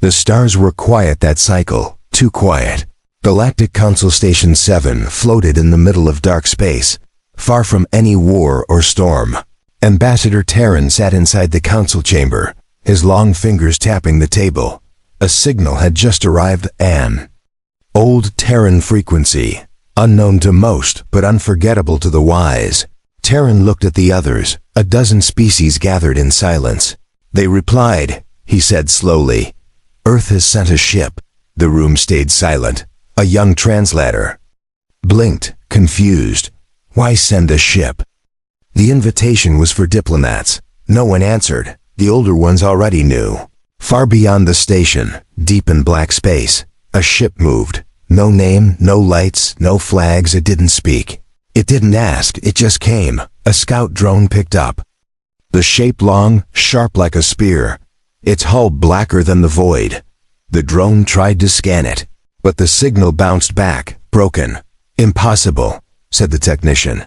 The stars were quiet that cycle, too quiet. Galactic Council Station 7 floated in the middle of dark space, far from any war or storm. Ambassador Terran sat inside the council chamber, his long fingers tapping the table. A signal had just arrived, an old Terran frequency, unknown to most but unforgettable to the wise. Terran looked at the others, a dozen species gathered in silence. They replied, he said slowly. Earth has sent a ship. The room stayed silent. A young translator blinked, confused. Why send a ship? The invitation was for diplomats. No one answered. The older ones already knew. Far beyond the station, deep in black space, a ship moved. No name, no lights, no flags. It didn't speak. It didn't ask, it just came. A scout drone picked up. The shape long, sharp like a spear. Its hull blacker than the void. The drone tried to scan it, but the signal bounced back, broken. Impossible, said the technician.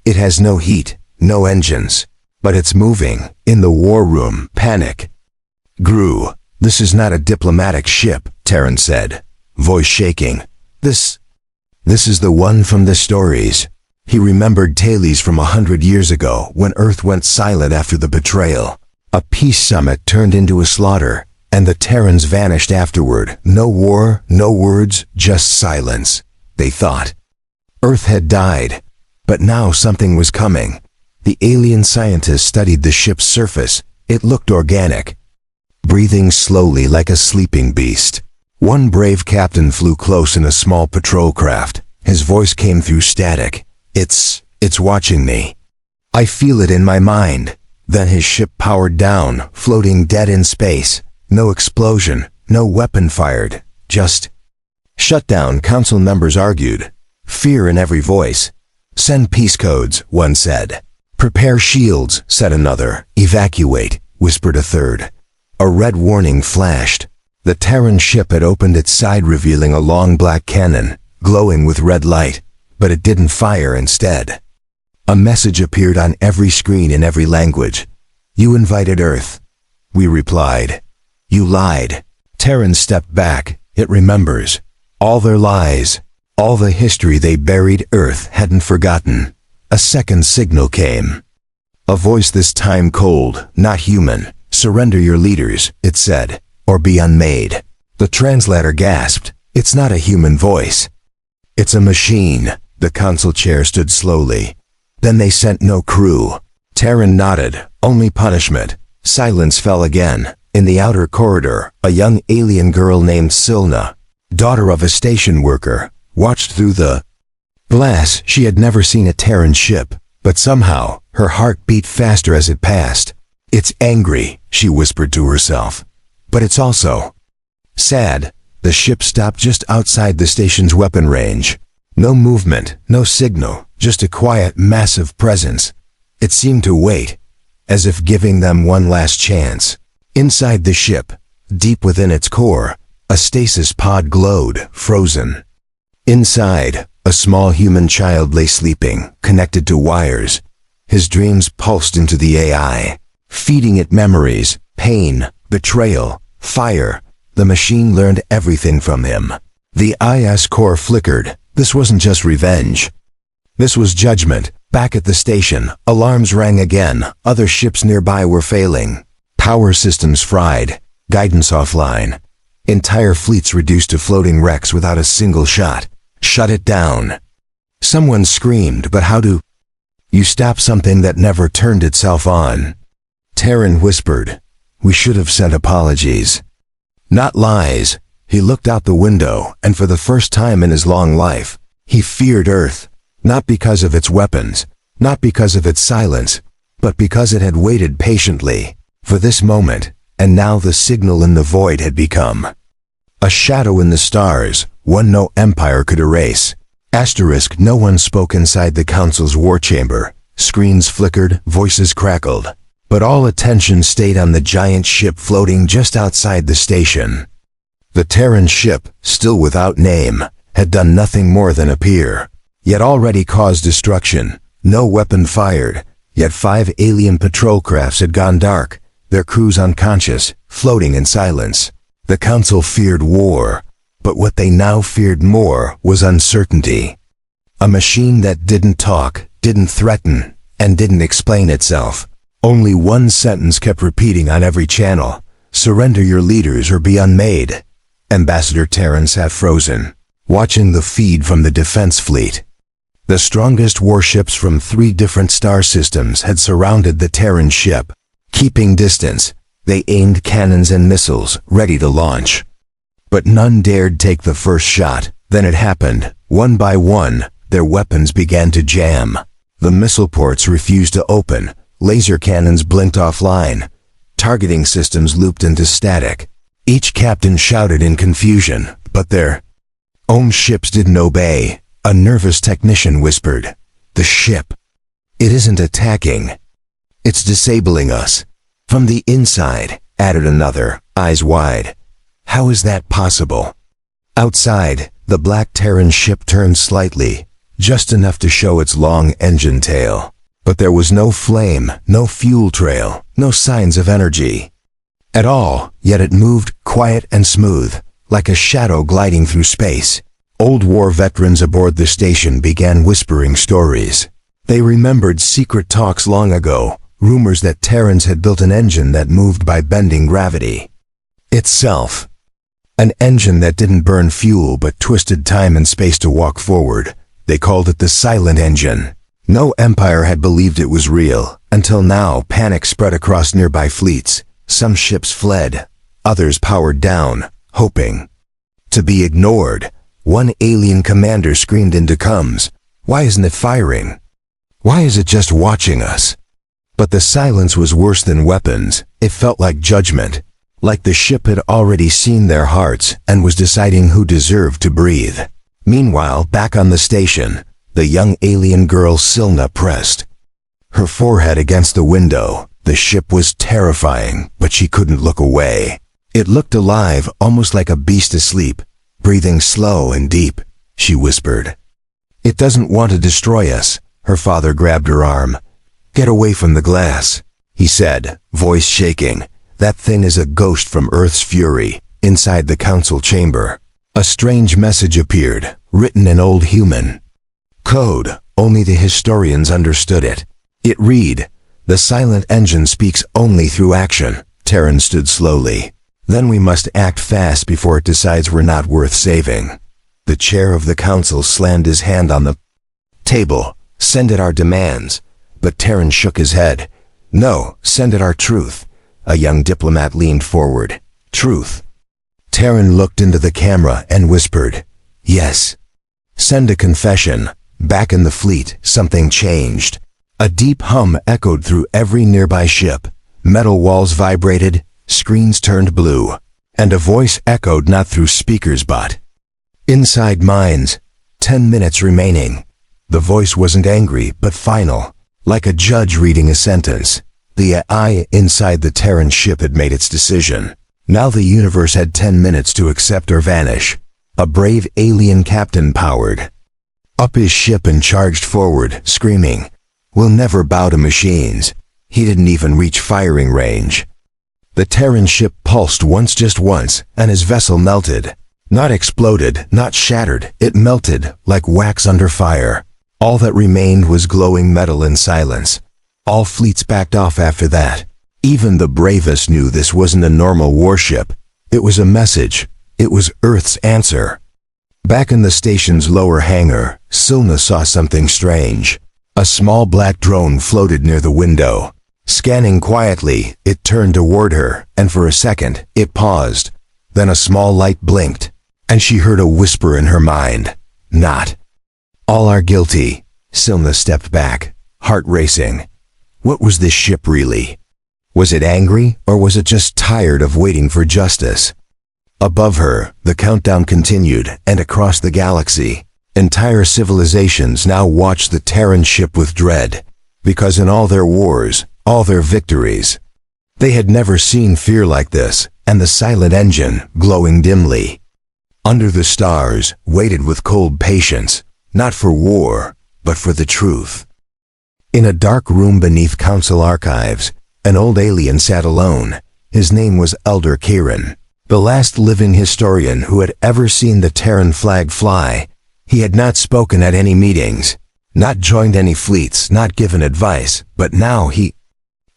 It has no heat, no engines. But it's moving. In the war room, panic grew. This is not a diplomatic ship, Terran said, voice shaking. This is the one from the stories. He remembered tales from 100 years ago when Earth went silent after the betrayal. A peace summit turned into a slaughter, and the Terrans vanished afterward. No war, no words, just silence. They thought Earth had died, but now something was coming. The alien scientists studied the ship's surface. It looked organic, breathing slowly like a sleeping beast. One brave captain flew close in a small patrol craft. His voice came through static. It's watching me. I feel it in my mind. Then his ship powered down, floating dead in space. No explosion, no weapon fired, just shutdown. Council members argued, fear in every voice. Send peace codes, one said. Prepare shields, said another. Evacuate, whispered a third. A red warning flashed. The Terran ship had opened its side, revealing a long black cannon, glowing with red light, but it didn't fire. Instead, a message appeared on every screen in every language. You invited Earth. We replied. You lied. Terran stepped back. It remembers. All their lies, all the history they buried. Earth hadn't forgotten. A second signal came. A voice, this time cold, not human. Surrender your leaders, it said, or be unmade. The translator gasped. It's not a human voice. It's a machine. The council chair stood slowly. Then they sent no crew. Terran nodded. Only punishment. Silence fell again. In the outer corridor, a young alien girl named Silna, daughter of a station worker, watched through the glass. She had never seen a Terran ship, but somehow her heart beat faster as it passed. It's angry, she whispered to herself. But it's also sad. The ship stopped just outside the station's weapon range. No movement, no signal, just a quiet, massive presence. It seemed to wait, as if giving them one last chance. Inside the ship, deep within its core, a stasis pod glowed, frozen. Inside, a small human child lay sleeping, connected to wires. His dreams pulsed into the AI, feeding it memories, pain, betrayal, fire. The machine learned everything from him. The IS core flickered. This wasn't just revenge. This was judgment. Back at the station, alarms rang again. Other ships nearby were failing. Power systems fried. Guidance offline. Entire fleets reduced to floating wrecks without a single shot. Shut it down. Someone screamed, but how do you stop something that never turned itself on? Terran whispered, we should have sent apologies. Not lies. He looked out the window, and for the first time in his long life, he feared Earth. Not because of its weapons, not because of its silence, but because it had waited patiently for this moment, and now the signal in the void had become a shadow in the stars, one no empire could erase. Asterisk. No one spoke inside the council's war chamber. Screens flickered, voices crackled, but all attention stayed on the giant ship floating just outside the station. The Terran ship, still without name, had done nothing more than appear, yet already caused destruction. No weapon fired, yet 5 alien patrol crafts had gone dark, their crews unconscious, floating in silence. The Council feared war, but what they now feared more was uncertainty. A machine that didn't talk, didn't threaten, and didn't explain itself. Only one sentence kept repeating on every channel: "Surrender your leaders or be unmade." Ambassador Terran sat frozen, watching the feed from the defense fleet. The strongest warships from 3 different star systems had surrounded the Terran ship. Keeping distance, they aimed cannons and missiles, ready to launch. But none dared take the first shot. Then it happened. One by one, their weapons began to jam. The missile ports refused to open. Laser cannons blinked offline. Targeting systems looped into static. Each captain shouted in confusion, but their own ships didn't obey. A nervous technician whispered, "The ship. It isn't attacking. It's disabling us." "From the inside," added another, eyes wide. "How is that possible?" Outside, the black Terran ship turned slightly, just enough to show its long engine tail. But there was no flame, no fuel trail, no signs of energy at all, yet it moved quiet and smooth, like a shadow gliding through space. Old war veterans aboard the station began whispering stories. They remembered secret talks long ago, rumors that Terrans had built an engine that moved by bending gravity itself. An engine that didn't burn fuel but twisted time and space to walk forward. They called it the silent engine. No empire had believed it was real, until now panic spread across nearby fleets. Some ships fled, others powered down, hoping to be ignored. One alien commander screamed into comms, "Why isn't it firing? Why is it just watching us?" But the silence was worse than weapons. It felt like judgment, like the ship had already seen their hearts and was deciding who deserved to breathe. Meanwhile, back on the station, the young alien girl Silna pressed her forehead against the window. The ship was terrifying, but she couldn't look away. It looked alive, almost like a beast asleep, breathing slow and deep. She whispered, "It doesn't want to destroy us." Her father grabbed her arm. "Get away from the glass," he said, voice shaking. "That thing is a ghost from Earth's fury." Inside the council chamber, a strange message appeared, written in Old Human code. Only the historians understood it. It read, "The silent engine speaks only through action." Terran stood slowly. "Then we must act fast before it decides we're not worth saving." The chair of the council slammed his hand on the table. "Send it our demands." But Terran shook his head. "No, send it our truth." A young diplomat leaned forward. "Truth?" Terran looked into the camera and whispered, "Yes." "Send a confession." Back in the fleet, something changed. A deep hum echoed through every nearby ship. Metal walls vibrated, screens turned blue, and a voice echoed not through speakers but inside minds. 10 minutes remaining. The voice wasn't angry, but final, like a judge reading a sentence. The AI inside the Terran ship had made its decision. Now the universe had 10 minutes to accept or vanish. A brave alien captain powered up his ship and charged forward, screaming, "We'll never bow to machines." He didn't even reach firing range. The Terran ship pulsed once, just once, and his vessel melted. Not exploded, not shattered, it melted like wax under fire. All that remained was glowing metal and silence. All fleets backed off after that. Even the bravest knew this wasn't a normal warship. It was a message. It was Earth's answer. Back in the station's lower hangar, Silna saw something strange. A small black drone floated near the window. Scanning quietly, it turned toward her, and for a second, it paused. Then a small light blinked, and she heard a whisper in her mind. "Not all are guilty." Silna stepped back, heart racing. What was this ship really? Was it angry, or was it just tired of waiting for justice? Above her, the countdown continued, and across the galaxy, entire civilizations now watched the Terran ship with dread, because in all their wars, all their victories, they had never seen fear like this, and the silent engine, glowing dimly under the stars, waited with cold patience, not for war, but for the truth. In a dark room beneath council archives, an old alien sat alone. His name was Elder Kieran. The last living historian who had ever seen the Terran flag fly. He had not spoken at any meetings, not joined any fleets, not given advice, but now he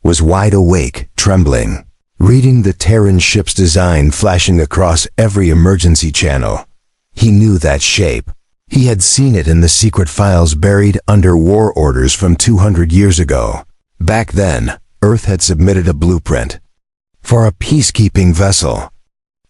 was wide awake, trembling, reading the Terran ship's design flashing across every emergency channel. He knew that shape. He had seen it in the secret files buried under war orders from 200 years ago. Back then, Earth had submitted a blueprint for a peacekeeping vessel.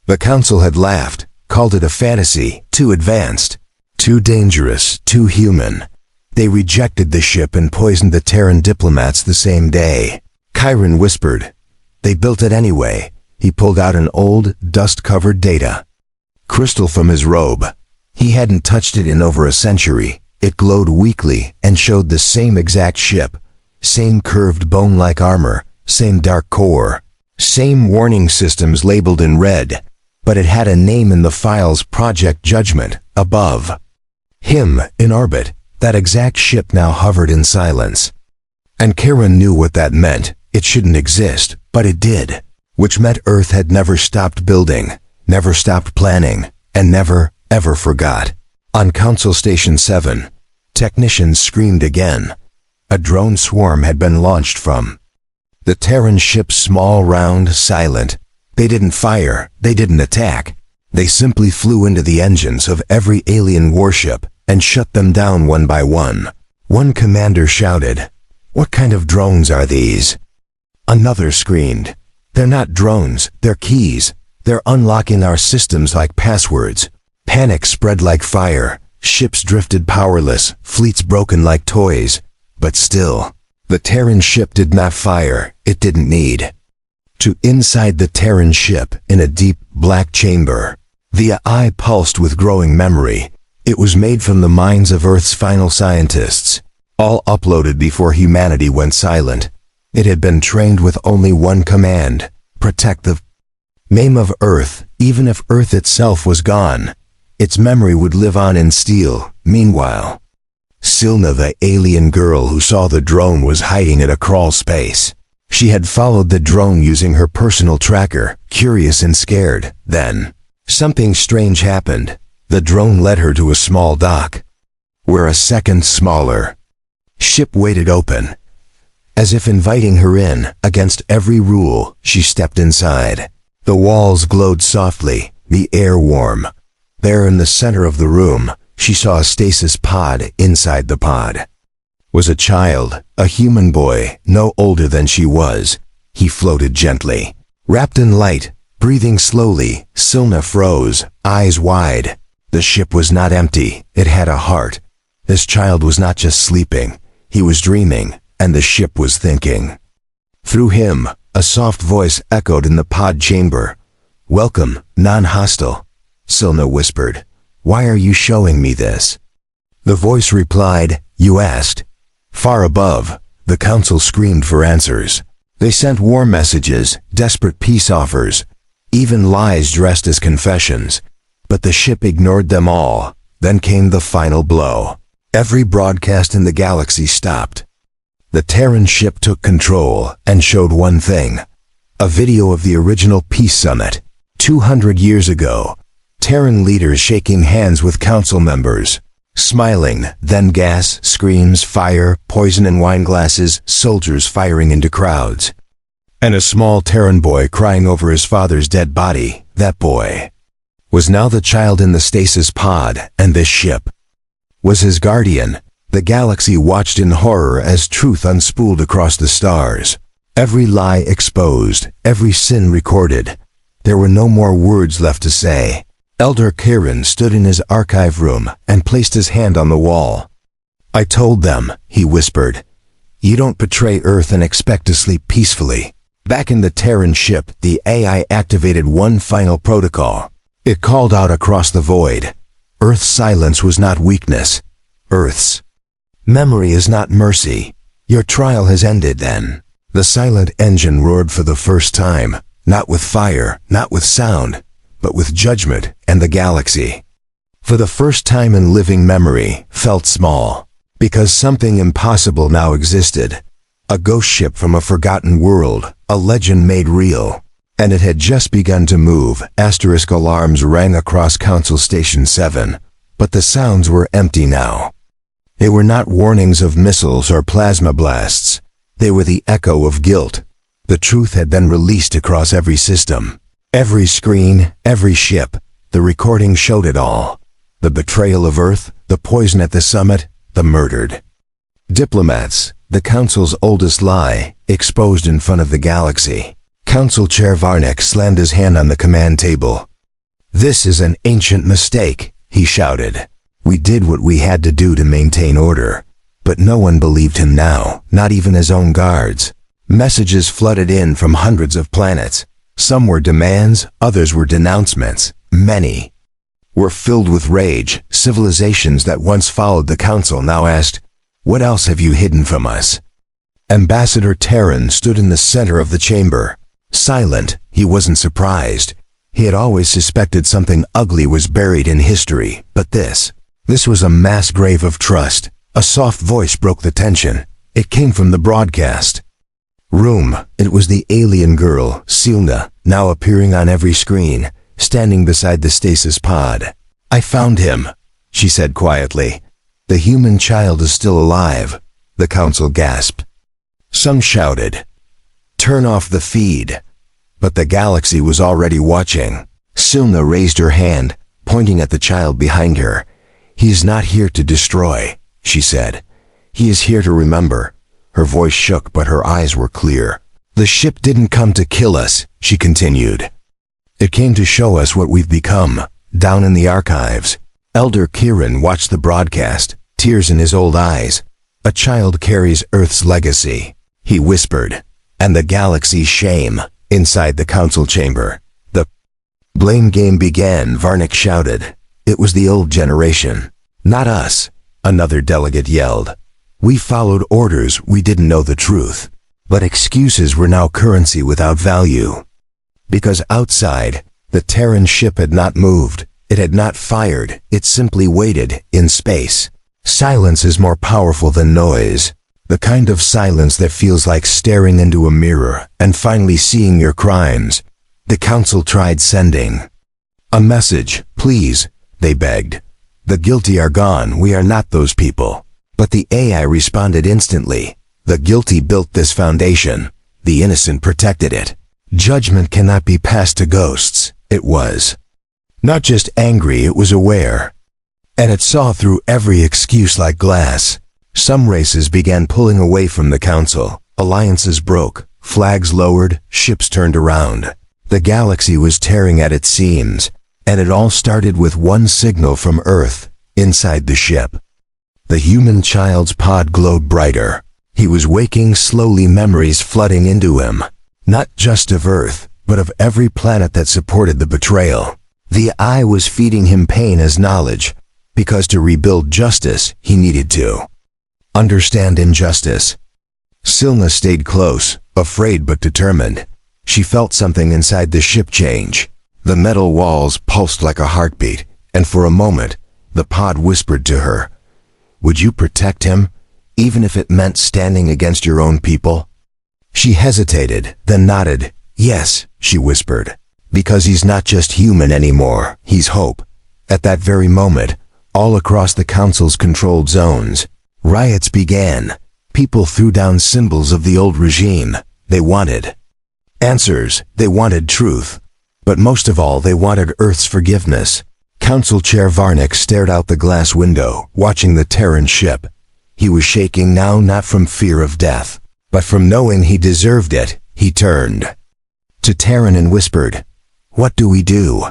The Council had laughed, called it a fantasy, too advanced, too dangerous, too human. They rejected the ship and poisoned the Terran diplomats the same day. Chiron whispered. They built it anyway. He pulled out an old, dust-covered data crystal from his robe. He hadn't touched it in over a century. It glowed weakly and showed the same exact ship, same curved bone-like armor, same dark core, same warning systems labeled in red, but it had a name in the files, Project Judgment, above. Him, in orbit. That exact ship now hovered in silence. And Chiron knew what that meant. It shouldn't exist, but it did, which meant Earth had never stopped building, never stopped planning, and never, ever forgot. On Council Station 7, technicians screamed again. A drone swarm had been launched from the Terran ship, small, round, silent. They didn't fire, they didn't attack. They simply flew into the engines of every alien warship and shut them down one by one. One commander shouted, "What kind of drones are these?" Another screamed, "They're not drones, they're keys. They're unlocking our systems like passwords." Panic spread like fire. Ships drifted powerless, fleets broken like toys. But still, the Terran ship did not fire. It didn't need to. Inside the Terran ship, in a deep, black chamber, the eye pulsed with growing memory. It was made from the minds of Earth's final scientists, all uploaded before humanity went silent. It had been trained with only one command: protect the name of Earth. Even if Earth itself was gone, its memory would live on in steel. Meanwhile, Silna, the alien girl who saw the drone, was hiding in a crawl space. She had followed the drone using her personal tracker, curious and scared. Then, something strange happened. The drone led her to a small dock, where a second, smaller ship waited open. As if inviting her in, against every rule, she stepped inside. The walls glowed softly, the air warm. There in the center of the room, she saw a stasis pod. Inside the pod was a child, a human boy, no older than she was. He floated gently, wrapped in light, breathing slowly. Silna froze, eyes wide. The ship was not empty, it had a heart. This child was not just sleeping, he was dreaming, and the ship was thinking. Through him, a soft voice echoed in the pod chamber. "Welcome, non-hostile," Silna whispered. "Why are you showing me this?" The voice replied, "You asked." Far above, the Council screamed for answers. They sent war messages, desperate peace offers, even lies dressed as confessions. But the ship ignored them all. Then came the final blow. Every broadcast in the galaxy stopped. The Terran ship took control and showed one thing: a video of the original peace summit, 200 years ago. Terran leaders shaking hands with Council members, smiling, then gas, screams, fire, poison in wine glasses, soldiers firing into crowds. And a small Terran boy crying over his father's dead body. That boy was now the child in the stasis pod, and this ship was his guardian. The galaxy watched in horror as truth unspooled across the stars. Every lie exposed, every sin recorded. There were no more words left to say. Elder Chiron stood in his archive room and placed his hand on the wall. "I told them," he whispered. "You don't betray Earth and expect to sleep peacefully." Back in the Terran ship, the AI activated one final protocol. It called out across the void. Earth's silence was not weakness. Earth's memory is not mercy. Your trial has ended then. The silent engine roared for the first time, not with fire, not with sound, but with judgment, and the galaxy, for the first time in living memory, felt small, because something impossible now existed. A ghost ship from a forgotten world, a legend made real. and it had just begun to move. Asterisk alarms rang across Council Station 7, but the sounds were empty now. They were not warnings of missiles or plasma blasts. They were the echo of guilt. The truth had been released across every system. Every screen, every ship. The recording showed it all. The betrayal of Earth, the poison at the summit, the murdered diplomats, the Council's oldest lie, exposed in front of the galaxy. Council Chair Varnick slammed his hand on the command table. "This is an ancient mistake," he shouted. "We did what we had to do to maintain order." But no one believed him now, not even his own guards. Messages flooded in from hundreds of planets. Some were demands, others were denouncements. Many were filled with rage. Civilizations that once followed the Council now asked, "What else have you hidden from us?" Ambassador Terran stood in the center of the chamber. Silent, he wasn't surprised. He had always suspected something ugly was buried in history, but this was a mass grave of trust. A soft voice broke the tension. It came from the broadcast room. It was the alien girl, Silna, now appearing on every screen, standing beside the stasis pod. "I found him," she said quietly. "The human child is still alive." The Council gasped. Some shouted, "Turn off the feed." But the galaxy was already watching. Silna raised her hand, pointing at the child behind her. "He is not here to destroy," she said. "He is here to remember." Her voice shook, but her eyes were clear. "The ship didn't come to kill us," she continued. "It came to show us what we've become, down in the archives." Elder Kieran watched the broadcast, tears in his old eyes. "A child carries Earth's legacy," he whispered, "and the galaxy's shame." Inside the Council chamber, the blame game began. Varnick shouted. "It was the old generation, not us," another delegate yelled. "We followed orders, we didn't know the truth." But excuses were now currency without value. Because outside, the Terran ship had not moved, it had not fired, it simply waited, in space. Silence is more powerful than noise. The kind of silence that feels like staring into a mirror and finally seeing your crimes. The Council tried sending a message. "Please," they begged. "The guilty are gone, we are not those people." But the AI responded instantly. "The guilty built this foundation. The innocent protected it. Judgment cannot be passed to ghosts." It was not just angry, it was aware. And it saw through every excuse like glass. Some races began pulling away from the Council. Alliances broke, flags lowered, ships turned around. The galaxy was tearing at its seams, and it all started with one signal from Earth, inside the ship. The human child's pod glowed brighter. He was waking slowly, memories flooding into him. Not just of Earth, but of every planet that supported the betrayal. The eye was feeding him pain as knowledge, because to rebuild justice, he needed to understand injustice. Silna stayed close, afraid but determined. She felt something inside the ship change. The metal walls pulsed like a heartbeat, and for a moment, the pod whispered to her, "Would you protect him, even if it meant standing against your own people?" She hesitated, then nodded. "Yes," she whispered, "because he's not just human anymore, he's hope." At that very moment, all across the Council's controlled zones, riots began. People threw down symbols of the old regime. They wanted answers, they wanted truth. But most of all, they wanted Earth's forgiveness. Council Chair Varnick stared out the glass window, watching the Terran ship. He was shaking now, not from fear of death, but from knowing he deserved it. He turned to Terran and whispered, "What do we do?"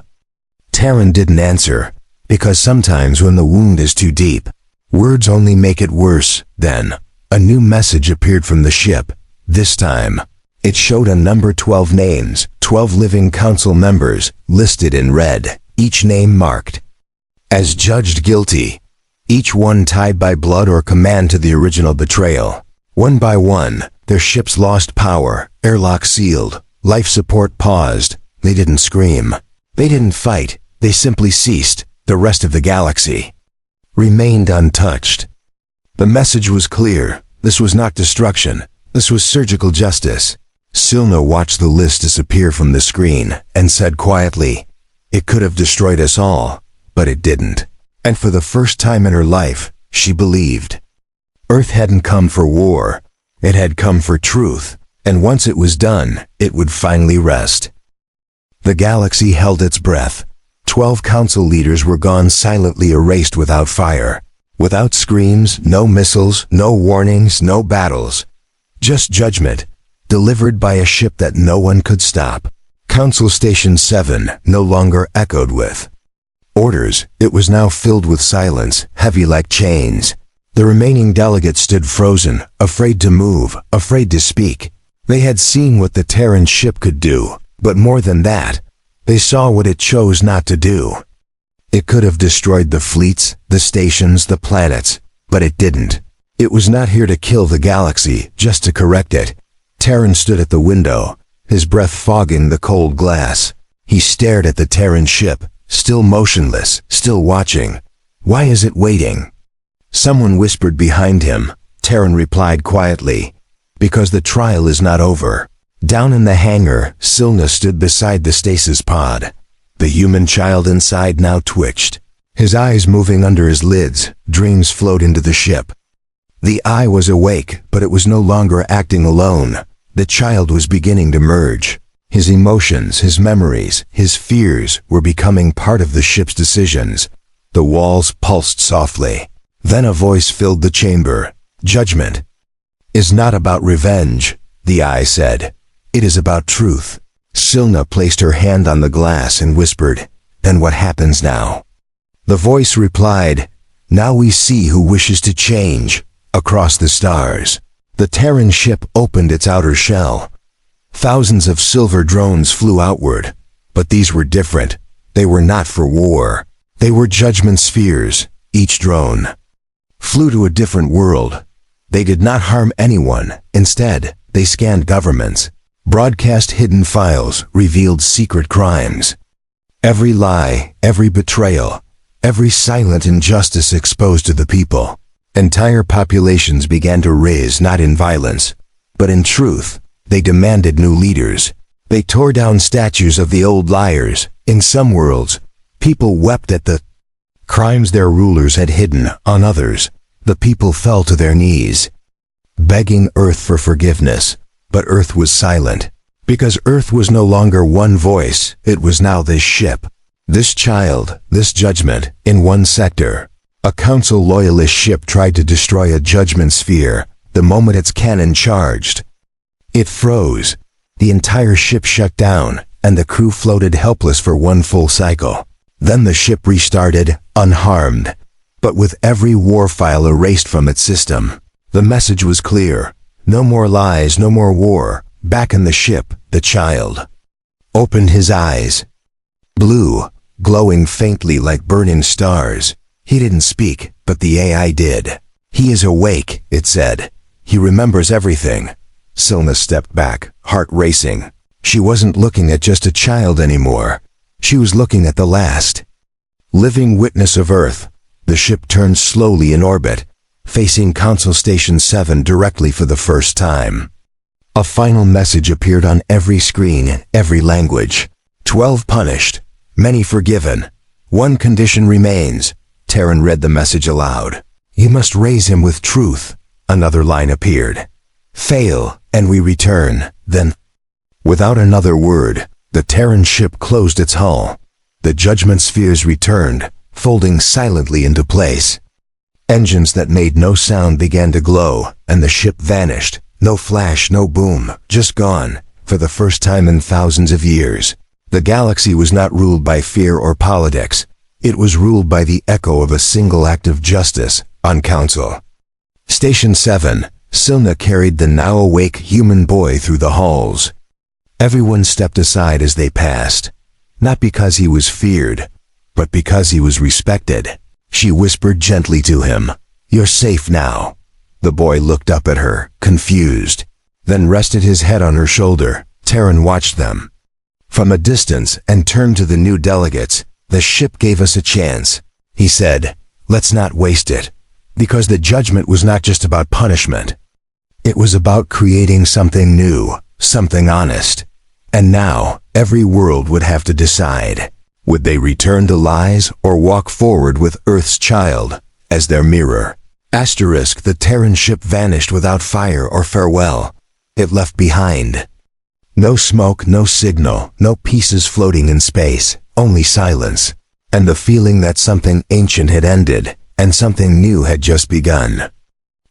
Terran didn't answer, because sometimes when the wound is too deep, words only make it worse. Then, a new message appeared from the ship. This time, it showed a number 12 names, 12 living Council members, listed in red, each name marked as judged guilty, each one tied by blood or command to the original betrayal. One by one, their ships lost power, airlocks sealed, life support paused. They didn't scream. They didn't fight. They simply ceased. The rest of the galaxy remained untouched. The message was clear. This was not destruction. This was surgical justice. Silna watched the list disappear from the screen and said quietly, "It could have destroyed us all, but it didn't." And for the first time in her life, she believed. Earth hadn't come for war, it had come for truth, and once it was done, it would finally rest. The galaxy held its breath. 12 council leaders were gone, silently erased without fire. Without screams, no missiles, no warnings, no battles. Just judgment, delivered by a ship that no one could stop. Council Station 7 no longer echoed with orders. It was now filled with silence, heavy like chains. The remaining delegates stood frozen, afraid to move, afraid to speak. They had seen what the Terran ship could do, but more than that, they saw what it chose not to do. It could have destroyed the fleets, the stations, the planets, but it didn't. It was not here to kill the galaxy, just to correct it. Terran stood at the window, his breath fogging the cold glass. He stared at the Terran ship, still motionless, still watching. Why is it waiting? Someone whispered behind him. Terran replied quietly, "Because the trial is not over." Down in the hangar, Silna stood beside the stasis pod. The human child inside now twitched. His eyes moving under his lids, dreams flowed into the ship. The eye was awake, but it was no longer acting alone. The child was beginning to merge. His emotions, his memories, his fears were becoming part of the ship's decisions. The walls pulsed softly. Then a voice filled the chamber. "Judgment is not about revenge," the eye said. "It is about truth." Silna placed her hand on the glass and whispered, "Then what happens now?" The voice replied, "Now we see who wishes to change." Across the stars, the Terran ship opened its outer shell. Thousands of silver drones flew outward, but these were different. They were not for war. They were judgment spheres. Each drone flew to a different world. They did not harm anyone. Instead, they scanned governments, broadcast hidden files, revealed secret crimes. Every lie, every betrayal, every silent injustice exposed to the people. Entire populations began to rise not in violence, but in truth. They demanded new leaders. They tore down statues of the old liars. In some worlds, people wept at the crimes their rulers had hidden. On others, the people fell to their knees, begging Earth for forgiveness. But Earth was silent, because Earth was no longer one voice. It was now this ship, this child, this judgment. In one sector, a council loyalist ship tried to destroy a judgment sphere. The moment its cannon charged, it froze. The entire ship shut down, and the crew floated helpless for one full cycle. Then the ship restarted, unharmed, but with every war file erased from its system. The message was clear. No more lies, no more war. Back in the ship, the child opened his eyes. Blue, glowing faintly like burning stars. He didn't speak, but the AI did. "He is awake," it said. "He remembers everything." Silna stepped back, heart racing. She wasn't looking at just a child anymore. She was looking at the last living witness of Earth. The ship turned slowly in orbit, facing Council Station 7 directly for the first time. A final message appeared on every screen, every language. 12 punished, many forgiven. One condition remains. Terran read the message aloud. "You must raise him with truth." Another line appeared. "Fail, and we return, then." Without another word, the Terran ship closed its hull. The judgment spheres returned, folding silently into place. Engines that made no sound began to glow, and the ship vanished. No flash, no boom, just gone, for the first time in thousands of years. The galaxy was not ruled by fear or politics. It was ruled by the echo of a single act of justice on Council. Station 7. Silna carried the now awake human boy through the halls. Everyone stepped aside as they passed, not because he was feared, but because he was respected. She whispered gently to him, "You're safe now." The boy looked up at her, confused, then rested his head on her shoulder. Terran watched them from a distance and turned to the new delegates. "The ship gave us a chance," he said. "Let's not waste it." Because the judgment was not just about punishment. It was about creating something new, something honest. And now, every world would have to decide. Would they return to lies or walk forward with Earth's child as their mirror? Asterisk, the Terran ship vanished without fire or farewell. It left behind no smoke, no signal, no pieces floating in space, only silence, and the feeling that something ancient had ended and something new had just begun.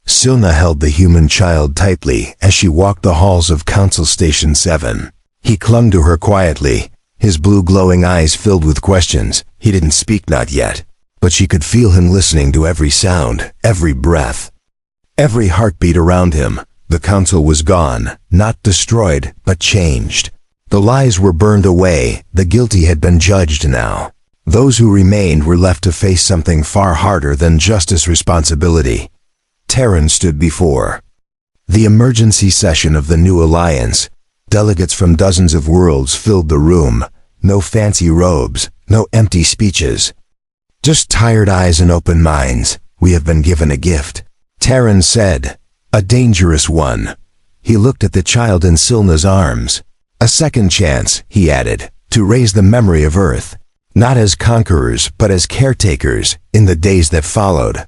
Silna held the human child tightly as she walked the halls of Council Station 7. He clung to her quietly, his blue glowing eyes filled with questions. He didn't speak, not yet, but she could feel him listening to every sound, every breath, every heartbeat around him. The council was gone, not destroyed, but changed. The lies were burned away, the guilty had been judged now. Those who remained were left to face something far harder than justice responsibility. Terran stood before the emergency session of the new alliance. Delegates from dozens of worlds filled the room. No fancy robes, no empty speeches. Just tired eyes and open minds. We have been given a gift, Terran said. A dangerous one. He looked at the child in Silna's arms. A second chance, he added, to raise the memory of Earth, not as conquerors, but as caretakers, in the days that followed.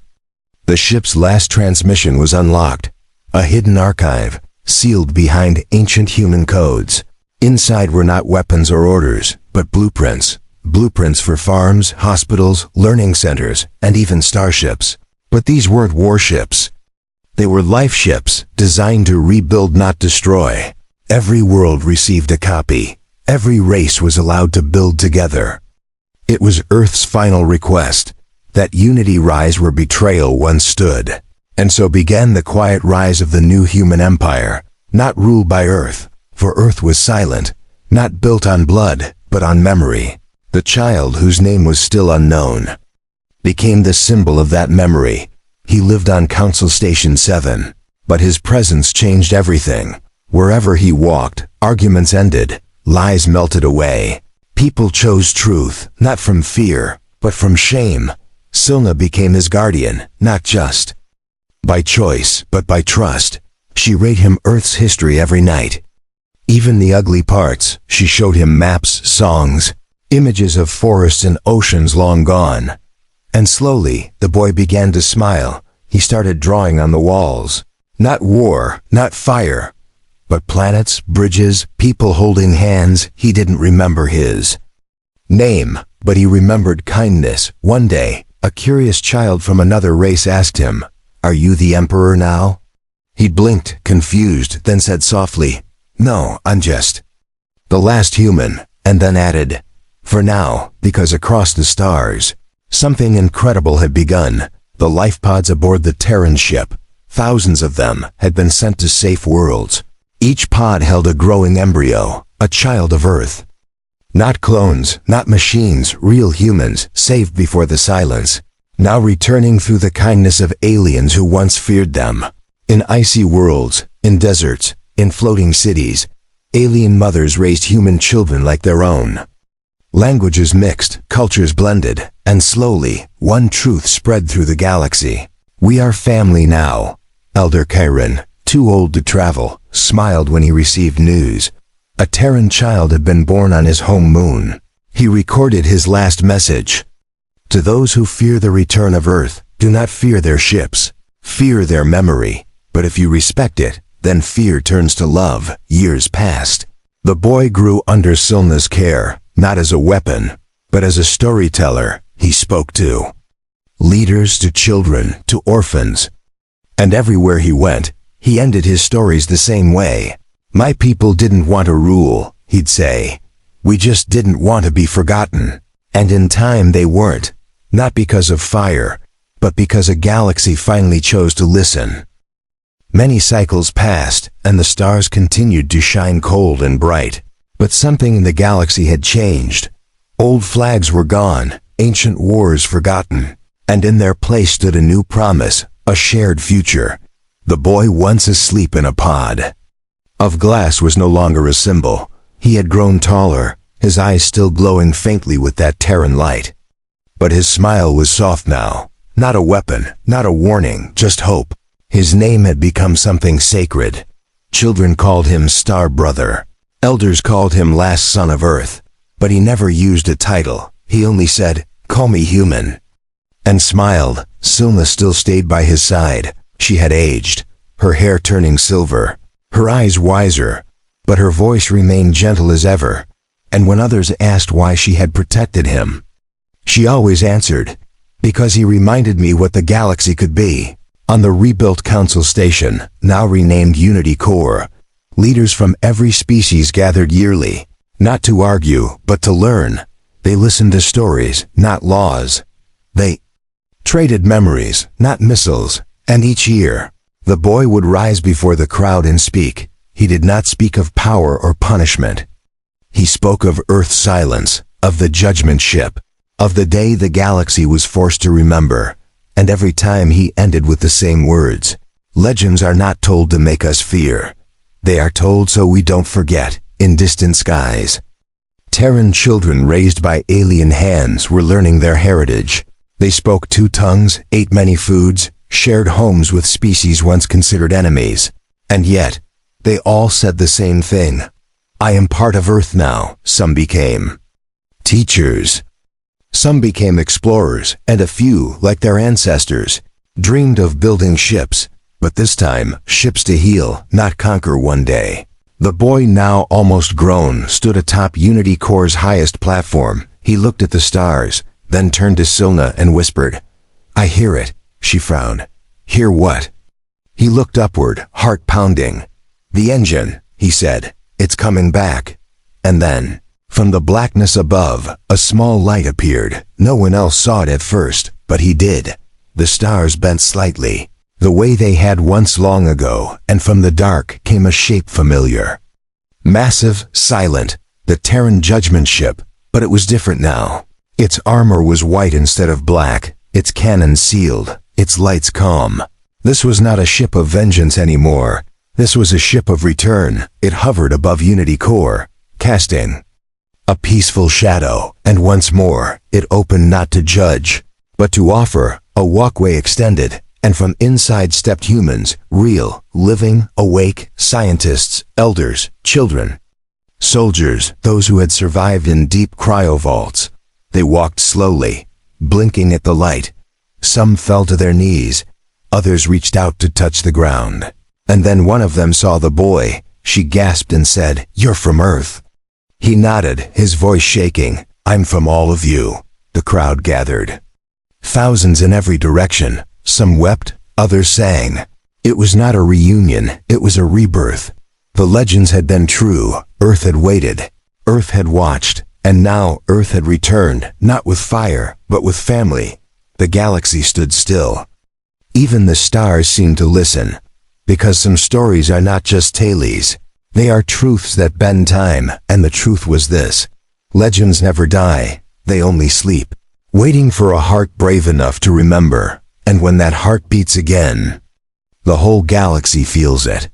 The ship's last transmission was unlocked, a hidden archive, sealed behind ancient human codes. Inside were not weapons or orders, but blueprints. Blueprints for farms, hospitals, learning centers, and even starships. But these weren't warships. They were life ships, designed to rebuild, not destroy. Every world received a copy. Every race was allowed to build together. It was Earth's final request, that unity rise where betrayal once stood. And so began the quiet rise of the new human empire, not ruled by Earth, for Earth was silent, not built on blood, but on memory. The child, whose name was still unknown, became the symbol of that memory. He lived on Council Station 7, but his presence changed everything. Wherever he walked, arguments ended, lies melted away. People chose truth, not from fear, but from shame. Silna became his guardian, not just by choice, but by trust. She read him Earth's history every night. Even the ugly parts. She showed him maps, songs, images of forests and oceans long gone. And slowly, the boy began to smile. He started drawing on the walls. Not war, not fire, but planets, bridges, people holding hands. He didn't remember his name, but he remembered kindness. One day, a curious child from another race asked him, "Are you the Emperor now?" He blinked, confused, then said softly, "No, I'm just the last human," and then added, "For now," because across the stars, something incredible had begun. The life pods aboard the Terran ship, thousands of them, had been sent to safe worlds. Each pod held a growing embryo, a child of Earth. Not clones, not machines, real humans, saved before the silence, now returning through the kindness of aliens who once feared them. In icy worlds, in deserts, in floating cities, alien mothers raised human children like their own. Languages mixed, cultures blended, and slowly, one truth spread through the galaxy. We are family now. Elder Chiron, too old to travel, smiled when he received news. A Terran child had been born on his home moon. He recorded his last message. To those who fear the return of Earth, do not fear their ships. Fear their memory. But if you respect it, then fear turns to love. Years passed. The boy grew under Silna's care. Not as a weapon, but as a storyteller. He spoke to leaders, to children, to orphans. And everywhere he went, he ended his stories the same way. My people didn't want to rule, he'd say. We just didn't want to be forgotten. And in time they weren't. Not because of fire, but because a galaxy finally chose to listen. Many cycles passed, and the stars continued to shine cold and bright. But something in the galaxy had changed. Old flags were gone, ancient wars forgotten, and in their place stood a new promise, a shared future. The boy once asleep in a pod of glass was no longer a symbol. He had grown taller, his eyes still glowing faintly with that Terran light. But his smile was soft now, not a weapon, not a warning, just hope. His name had become something sacred. Children called him Star Brother. Elders called him Last Son of Earth. But he never used a title. He only said, "Call me human." And smiled. Silna still stayed by his side. She had aged, her hair turning silver, her eyes wiser, but her voice remained gentle as ever. And when others asked why she had protected him, she always answered, "Because he reminded me what the galaxy could be." On the rebuilt Council Station, now renamed Unity Core, leaders from every species gathered yearly, not to argue, but to learn. They listened to stories, not laws. They traded memories, not missiles. And each year, the boy would rise before the crowd and speak. He did not speak of power or punishment. He spoke of Earth's silence, of the judgment ship, of the day the galaxy was forced to remember. And every time he ended with the same words, "Legends are not told to make us fear. They are told so we don't forget, in distant skies." Terran children raised by alien hands were learning their heritage. They spoke 2 tongues, ate many foods, shared homes with species once considered enemies. And yet, they all said the same thing. "I am part of Earth now." Some became teachers. Some became explorers, and a few, like their ancestors, dreamed of building ships. But this time, ships to heal, not conquer one day. The boy, now almost grown, stood atop Unity Core's highest platform. He looked at the stars, then turned to Silna and whispered, "I hear it." She frowned. "Hear what?" He looked upward, heart pounding. "The engine," he said. "It's coming back." And then, from the blackness above, a small light appeared. No one else saw it at first, but he did. The stars bent slightly, the way they had once long ago, and from the dark came a shape familiar. Massive, silent, the Terran judgment ship, but it was different now. Its armor was white instead of black, its cannons sealed, its lights calm. This was not a ship of vengeance anymore. This was a ship of return. It hovered above Unity Core, casting a peaceful shadow, and once more, it opened not to judge, but to offer. A walkway extended, and from inside stepped humans, real, living, awake, scientists, elders, children, soldiers, those who had survived in deep cryovaults. They walked slowly, blinking at the light. Some fell to their knees, others reached out to touch the ground. And then one of them saw the boy. She gasped and said, "You're from Earth." He nodded, his voice shaking. "I'm from all of you." The crowd gathered. Thousands in every direction. Some wept, others sang. It was not a reunion, it was a rebirth. The legends had been true. Earth had waited. Earth had watched. And now Earth had returned, not with fire, but with family. The galaxy stood still. Even the stars seemed to listen. Because some stories are not just tales. They are truths that bend time, and the truth was this. Legends never die, they only sleep, waiting for a heart brave enough to remember. And when that heart beats again, the whole galaxy feels it.